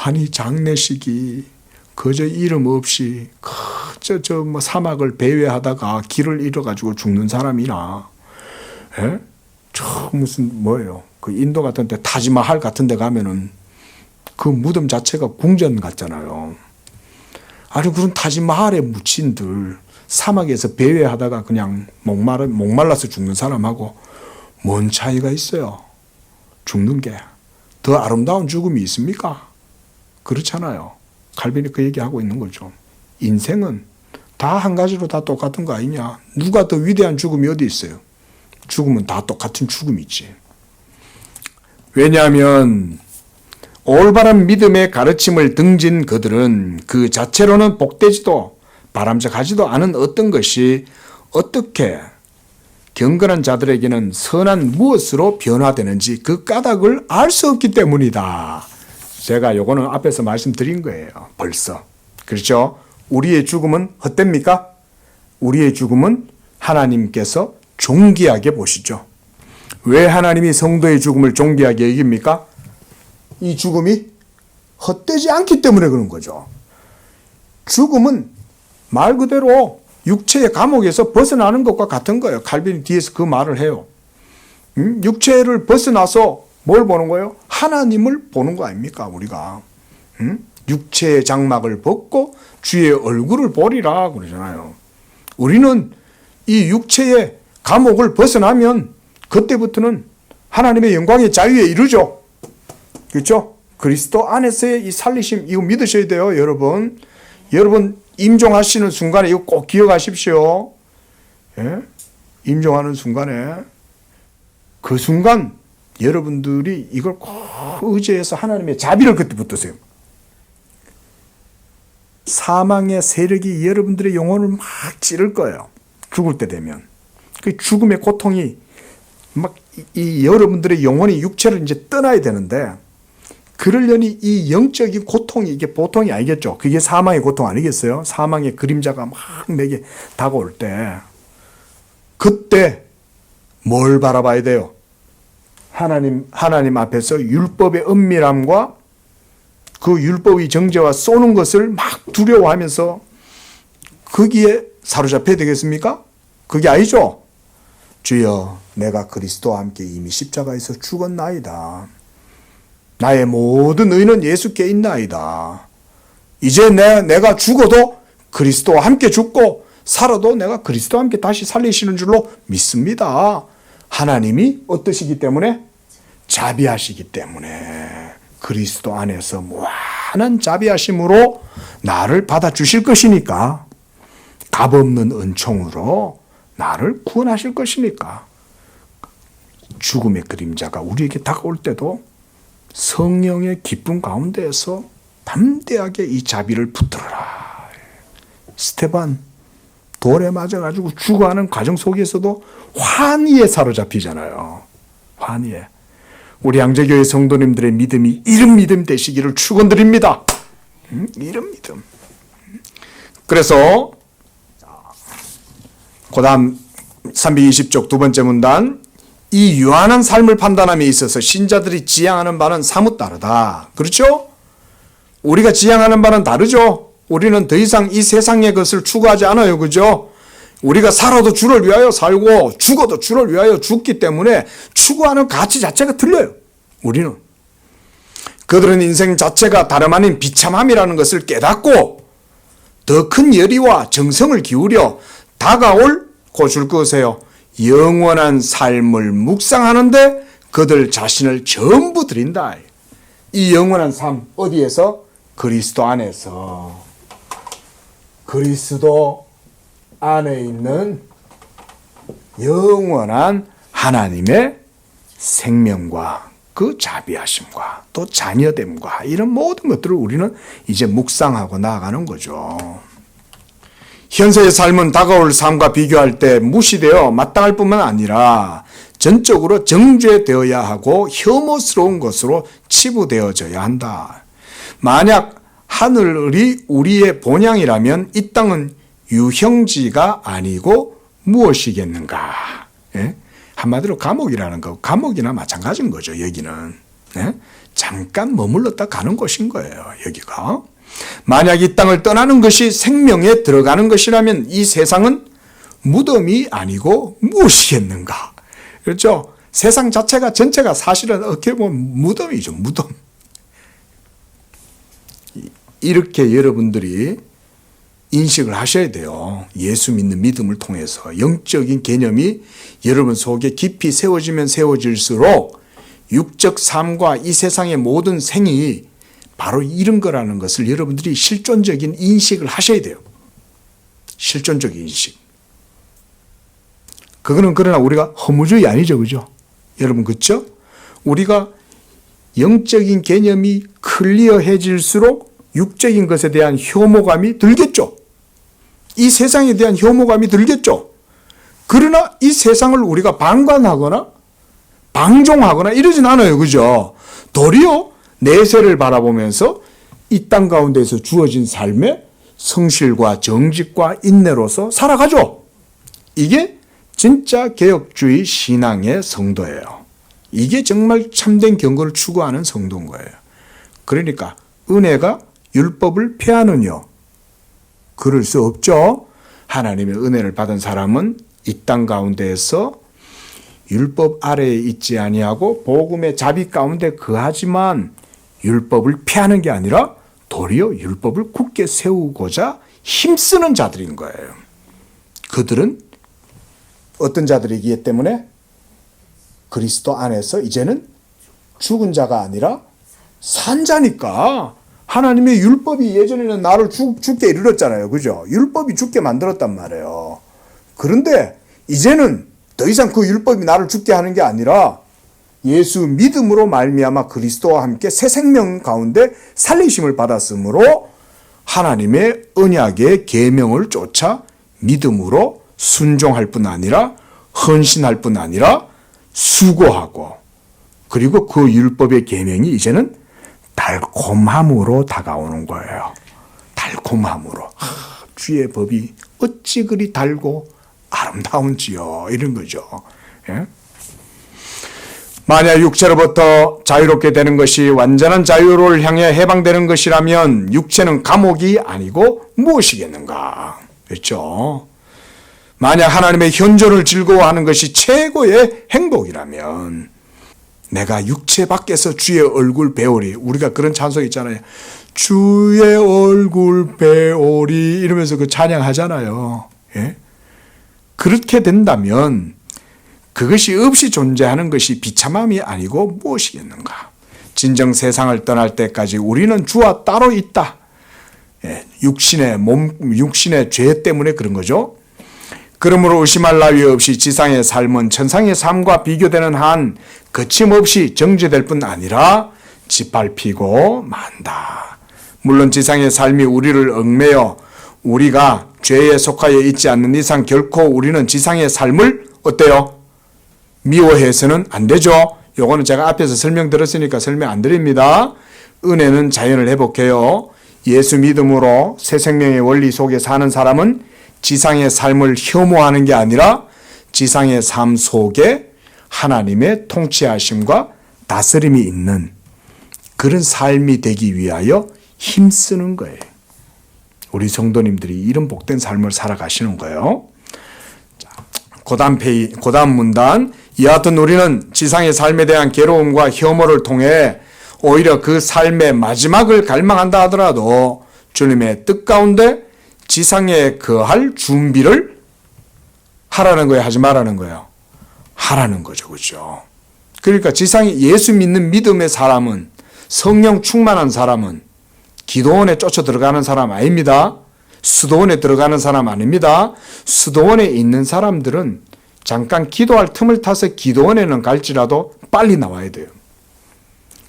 아니, 장례식이 그저 이름 없이 그저 사막을 배회하다가 길을 잃어가지고 죽는 사람이나, 예? 저 무슨 뭐예요? 그 인도 같은 데 타지마할 같은 데 가면은 그 무덤 자체가 궁전 같잖아요. 아니, 그런 타지마할에 묻힌들 사막에서 배회하다가 그냥 목말라서 죽는 사람하고 뭔 차이가 있어요? 죽는 게 더 아름다운 죽음이 있습니까? 그렇잖아요. 칼빈이 그 얘기하고 있는 거죠. 인생은 다 한 가지로 다 똑같은 거 아니냐? 누가 더 위대한 죽음이 어디 있어요? 죽음은 다 똑같은 죽음이지. 왜냐하면 올바른 믿음의 가르침을 등진 그들은 그 자체로는 복되지도 바람직하지도 않은 어떤 것이 어떻게 경건한 자들에게는 선한 무엇으로 변화되는지 그 까닭을 알 수 없기 때문이다. 제가 요거는 앞에서 말씀드린 거예요. 벌써. 그렇죠? 우리의 죽음은 헛됩니까? 우리의 죽음은 하나님께서 존귀하게 보시죠. 왜 하나님이 성도의 죽음을 존귀하게 여깁니까? 이 죽음이 헛되지 않기 때문에 그런 거죠. 죽음은 말 그대로 육체의 감옥에서 벗어나는 것과 같은 거예요. 칼빈이 뒤에서 그 말을 해요. 육체를 벗어나서 뭘 보는 거예요? 하나님을 보는 거 아닙니까 우리가? 육체의 장막을 벗고 주의 얼굴을 보리라 그러잖아요. 우리는 이 육체의 감옥을 벗어나면 그때부터는 하나님의 영광의 자유에 이르죠. 그렇죠? 그리스도 안에서의 이 살리심, 이거 믿으셔야 돼요, 여러분. 여러분 임종하시는 순간에 이거 꼭 기억하십시오. 예? 임종하는 순간에 그 순간 여러분들이 이걸 꼭 의지해서 하나님의 자비를 그때 붙드세요. 사망의 세력이 여러분들의 영혼을 막 찌를 거예요. 죽을 때 되면. 그 죽음의 고통이 막 이 여러분들의 영혼이 육체를 이제 떠나야 되는데, 그러려니 이 영적인 고통이 이게 보통이 아니겠죠. 그게 사망의 고통 아니겠어요? 사망의 그림자가 막 내게 다가올 때, 그때 뭘 바라봐야 돼요? 하나님 앞에서 율법의 은밀함과 그 율법의 정죄와 쏘는 것을 막 두려워하면서 거기에 사로잡혀야 되겠습니까? 그게 아니죠. 주여, 내가 그리스도와 함께 이미 십자가에서 죽었나이다. 나의 모든 의는 예수께 있나이다. 이제 내가 죽어도 그리스도와 함께 죽고 살아도 내가 그리스도와 함께 다시 살리시는 줄로 믿습니다. 하나님이 어떠시기 때문에? 자비하시기 때문에 그리스도 안에서 무한한 자비하심으로 나를 받아주실 것이니까, 값없는 은총으로 나를 구원하실 것이니까, 죽음의 그림자가 우리에게 다가올 때도 성령의 기쁨 가운데에서 담대하게 이 자비를 붙들어라. 스테반 돌에 맞아가지고 죽어가는 과정 속에서도 환희에 사로잡히잖아요. 환희에. 우리 양재교회 성도님들의 믿음이 이런 믿음 되시기를 축원드립니다. 이런 믿음. 그래서 그 다음 320쪽 두 번째 문단, 이 유한한 삶을 판단함에 있어서 신자들이 지향하는 바는 사뭇 다르다. 그렇죠? 우리가 지향하는 바는 다르죠. 우리는 더 이상 이 세상의 것을 추구하지 않아요. 그죠? 우리가 살아도 주를 위하여 살고 죽어도 주를 위하여 죽기 때문에 추구하는 가치 자체가 틀려요. 우리는. 그들은 인생 자체가 다름 아닌 비참함이라는 것을 깨닫고 더 큰 열의와 정성을 기울여 다가올 고줄 것이에요. 영원한 삶을 묵상하는데 그들 자신을 전부 드린다. 이 영원한 삶 어디에서? 그리스도 안에서. 그리스도 안에 있는 영원한 하나님의 생명과 그 자비하심과 또 자녀됨과 이런 모든 것들을 우리는 이제 묵상하고 나아가는 거죠. 현세의 삶은 다가올 삶과 비교할 때 무시되어 마땅할 뿐만 아니라 전적으로 정죄되어야 하고 혐오스러운 것으로 치부되어져야 한다. 만약 하늘이 우리의 본향이라면 이 땅은 유형지가 아니고 무엇이겠는가? 예? 한마디로 감옥이라는 거, 감옥이나 마찬가지인 거죠. 여기는 예? 잠깐 머물렀다 가는 곳인 거예요. 여기가. 만약 이 땅을 떠나는 것이 생명에 들어가는 것이라면 이 세상은 무덤이 아니고 무엇이겠는가? 그렇죠? 세상 자체가 전체가 사실은 어떻게 보면 무덤이죠. 무덤. 이렇게 여러분들이 인식을 하셔야 돼요. 예수 믿는 믿음을 통해서 영적인 개념이 여러분 속에 깊이 세워지면 세워질수록 육적 삶과 이 세상의 모든 생이 바로 이런 거라는 것을 여러분들이 실존적인 인식을 하셔야 돼요. 실존적인 인식. 그거는 그러나 우리가 허무주의 아니죠. 그죠? 여러분 그렇죠? 우리가 영적인 개념이 클리어해질수록 육적인 것에 대한 혐오감이 들겠죠. 이 세상에 대한 혐오감이 들겠죠. 그러나 이 세상을 우리가 방관하거나 방종하거나 이러진 않아요. 그죠? 도리어 내세를 바라보면서 이 땅 가운데서 주어진 삶의 성실과 정직과 인내로서 살아가죠. 이게 진짜 개혁주의 신앙의 성도예요. 이게 정말 참된 경건을 추구하는 성도인 거예요. 그러니까 은혜가 율법을 폐하느뇨? 그럴 수 없죠. 하나님의 은혜를 받은 사람은 이 땅 가운데에서 율법 아래에 있지 아니하고 복음의 자비 가운데 거하지만 율법을 피하는 게 아니라 도리어 율법을 굳게 세우고자 힘쓰는 자들인 거예요. 그들은 어떤 자들이기 때문에 그리스도 안에서 이제는 죽은 자가 아니라 산 자니까. 하나님의 율법이 예전에는 나를 죽게 이르렀잖아요. 그죠? 율법이 죽게 만들었단 말이에요. 그런데 이제는 더 이상 그 율법이 나를 죽게 하는 게 아니라 예수 믿음으로 말미암아 그리스도와 함께 새 생명 가운데 살리심을 받았으므로 하나님의 언약의 계명을 쫓아 믿음으로 순종할 뿐 아니라 헌신할 뿐 아니라 수고하고, 그리고 그 율법의 계명이 이제는 달콤함으로 다가오는 거예요. 달콤함으로. 주의 법이 어찌 그리 달고 아름다운지요. 이런 거죠. 예? 만약 육체로부터 자유롭게 되는 것이 완전한 자유를 향해 해방되는 것이라면 육체는 감옥이 아니고 무엇이겠는가? 그렇죠? 만약 하나님의 현존을 즐거워하는 것이 최고의 행복이라면 내가 육체 밖에서 주의 얼굴 배우리. 우리가 그런 찬송 있잖아요. 주의 얼굴 배우리 이러면서 그 찬양하잖아요. 예? 그렇게 된다면 그것이 없이 존재하는 것이 비참함이 아니고 무엇이겠는가? 진정 세상을 떠날 때까지 우리는 주와 따로 있다. 예, 육신의 죄 때문에 그런 거죠. 그러므로 의심할 나위 없이 지상의 삶은 천상의 삶과 비교되는 한 거침없이 정죄될 뿐 아니라 짓밟히고 만다. 물론 지상의 삶이 우리를 얽매여 우리가 죄에 속하여 있지 않는 이상 결코 우리는 지상의 삶을 어때요? 미워해서는 안 되죠. 요거는 제가 앞에서 설명드렸으니까 설명 안 드립니다. 은혜는 자연을 회복해요. 예수 믿음으로 새 생명의 원리 속에 사는 사람은 지상의 삶을 혐오하는 게 아니라 지상의 삶 속에 하나님의 통치하심과 다스림이 있는 그런 삶이 되기 위하여 힘쓰는 거예요. 우리 성도님들이 이런 복된 삶을 살아가시는 거예요. 그 다음 문단. 이와 같은 우리는 지상의 삶에 대한 괴로움과 혐오를 통해 오히려 그 삶의 마지막을 갈망한다 하더라도 주님의 뜻 가운데 지상에 거할 준비를 하라는 거예요? 하지 말라는 거예요? 하라는 거죠. 그렇죠? 그러니까 지상에 예수 믿는 믿음의 사람은, 성령 충만한 사람은 기도원에 쫓아 들어가는 사람 아닙니다. 수도원에 들어가는 사람 아닙니다. 수도원에 있는 사람들은 잠깐 기도할 틈을 타서 기도원에는 갈지라도 빨리 나와야 돼요.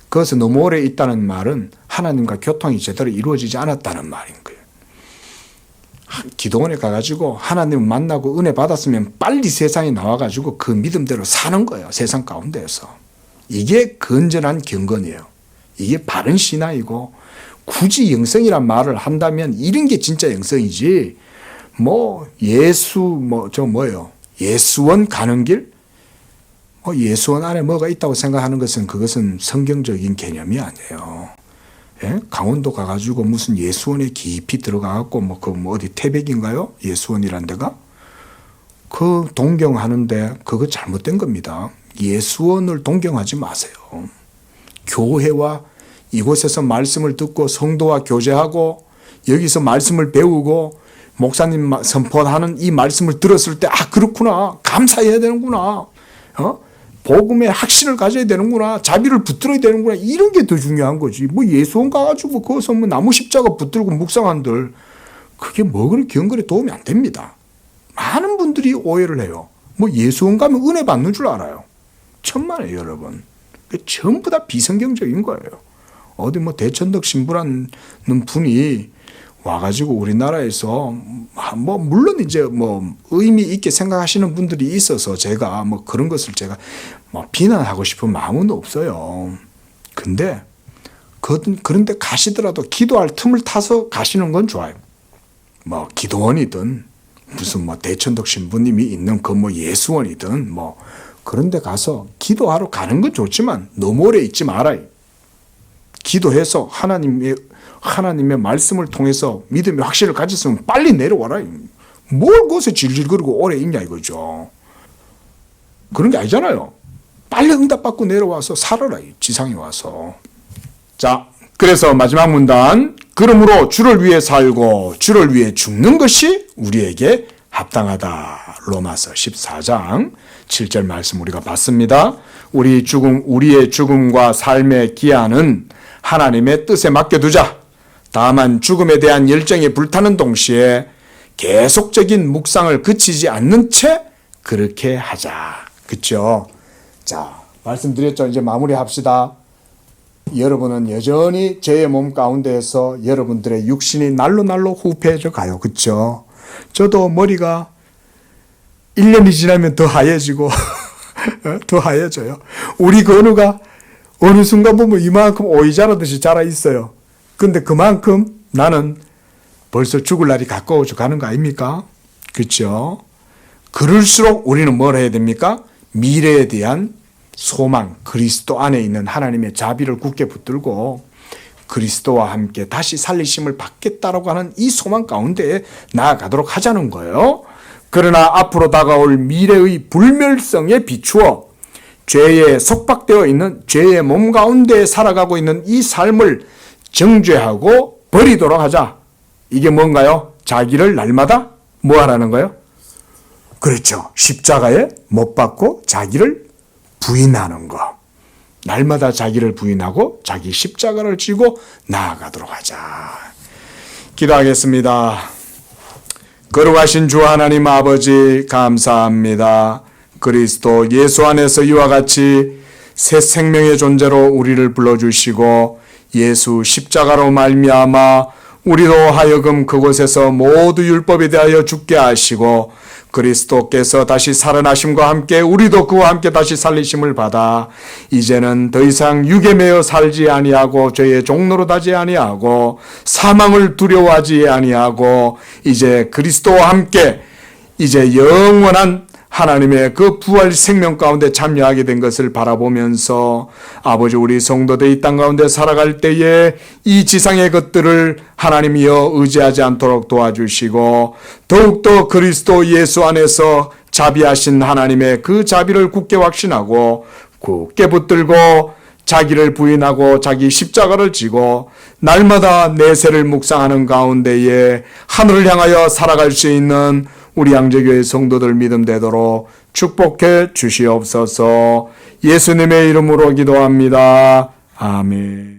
그것은 너무 오래 있다는 말은 하나님과 교통이 제대로 이루어지지 않았다는 말인 거예요. 기도원에 가가지고 하나님을 만나고 은혜 받았으면 빨리 세상에 나와가지고 그 믿음대로 사는 거예요. 세상 가운데에서. 이게 건전한 경건이에요. 이게 바른 신앙이고, 굳이 영성이란 말을 한다면 이런 게 진짜 영성이지, 예수원 가는 길? 예수원 안에 뭐가 있다고 생각하는 그것은 성경적인 개념이 아니에요. 예? 강원도 가가지고 무슨 예수원에 깊이 들어가갖고 어디 태백인가요? 예수원이란 데가? 그 동경하는데 그거 잘못된 겁니다. 예수원을 동경하지 마세요. 교회와 이곳에서 말씀을 듣고 성도와 교제하고 여기서 말씀을 배우고 목사님 선포하는 이 말씀을 들었을 때, 그렇구나. 감사해야 되는구나. 복음의 확신을 가져야 되는구나. 자비를 붙들어야 되는구나. 이런 게 더 중요한 거지. 예수원 가가지고 거기서 나무 십자가 붙들고 묵상한들, 그게 그렇게 경건에 도움이 안 됩니다. 많은 분들이 오해를 해요. 예수원 가면 은혜 받는 줄 알아요. 천만에요, 여러분. 전부 다 비성경적인 거예요. 어디 대천덕 신부라는 분이 와가지고 우리나라에서 물론 이제 의미 있게 생각하시는 분들이 있어서 제가 그런 것을 제가 비난하고 싶은 마음은 없어요. 근데 그런데 가시더라도 기도할 틈을 타서 가시는 건 좋아요. 기도원이든 무슨 대천덕 신부님이 있는 예수원이든 그런데 가서 기도하러 가는 건 좋지만 너무 오래 있지 말아요. 기도해서 하나님의 말씀을 통해서 믿음의 확신을 가졌으면 빨리 내려와라. 뭘 거기서 질질거리고 오래 있냐 이거죠. 그런 게 아니잖아요. 빨리 응답받고 내려와서 살아라. 지상에 와서. 자, 그래서 마지막 문단. 그러므로 주를 위해 살고 주를 위해 죽는 것이 우리에게 합당하다. 로마서 14장 7절 말씀 우리가 봤습니다. 우리의 죽음과 삶의 기한은 하나님의 뜻에 맡겨두자. 다만 죽음에 대한 열정이 불타는 동시에 계속적인 묵상을 그치지 않는 채 그렇게 하자. 그렇죠? 자, 말씀드렸죠. 이제 마무리합시다. 여러분은 여전히 죄의 몸 가운데에서 여러분들의 육신이 날로 후패해져 가요. 그렇죠? 저도 머리가 1년이 지나면 더 하얘지고 더 하얘져요. 우리 건우가 어느 순간 보면 이만큼 오이 자라듯이 자라 있어요. 근데 그만큼 나는 벌써 죽을 날이 가까워져 가는 거 아닙니까? 그렇죠? 그럴수록 우리는 뭘 해야 됩니까? 미래에 대한 소망, 그리스도 안에 있는 하나님의 자비를 굳게 붙들고 그리스도와 함께 다시 살리심을 받겠다라고 하는 이 소망 가운데에 나아가도록 하자는 거예요. 그러나 앞으로 다가올 미래의 불멸성에 비추어 죄에 속박되어 있는 죄의 몸 가운데 살아가고 있는 이 삶을 정죄하고 버리도록 하자. 이게 뭔가요? 자기를 날마다 뭐 하라는 거예요? 그렇죠. 십자가에 못 박고 자기를 부인하는 거. 날마다 자기를 부인하고 자기 십자가를 지고 나아가도록 하자. 기도하겠습니다. 거룩하신 주 하나님 아버지 감사합니다. 그리스도 예수 안에서 이와 같이 새 생명의 존재로 우리를 불러주시고 예수 십자가로 말미암아 우리로 하여금 그곳에서 모두 율법에 대하여 죽게 하시고 그리스도께서 다시 살아나심과 함께 우리도 그와 함께 다시 살리심을 받아 이제는 더 이상 육에 매여 살지 아니하고 죄의 종로로 다지 아니하고 사망을 두려워하지 아니하고 이제 그리스도와 함께 이제 영원한 하나님의 그 부활 생명 가운데 참여하게 된 것을 바라보면서 아버지 우리 성도들 이 땅 가운데 살아갈 때에 이 지상의 것들을 하나님이여 의지하지 않도록 도와주시고 더욱더 그리스도 예수 안에서 자비하신 하나님의 그 자비를 굳게 확신하고 굳게 붙들고 자기를 부인하고 자기 십자가를 지고 날마다 내세를 묵상하는 가운데에 하늘을 향하여 살아갈 수 있는 우리 양재교회 성도들 믿음 되도록 축복해 주시옵소서. 예수님의 이름으로 기도합니다. 아멘.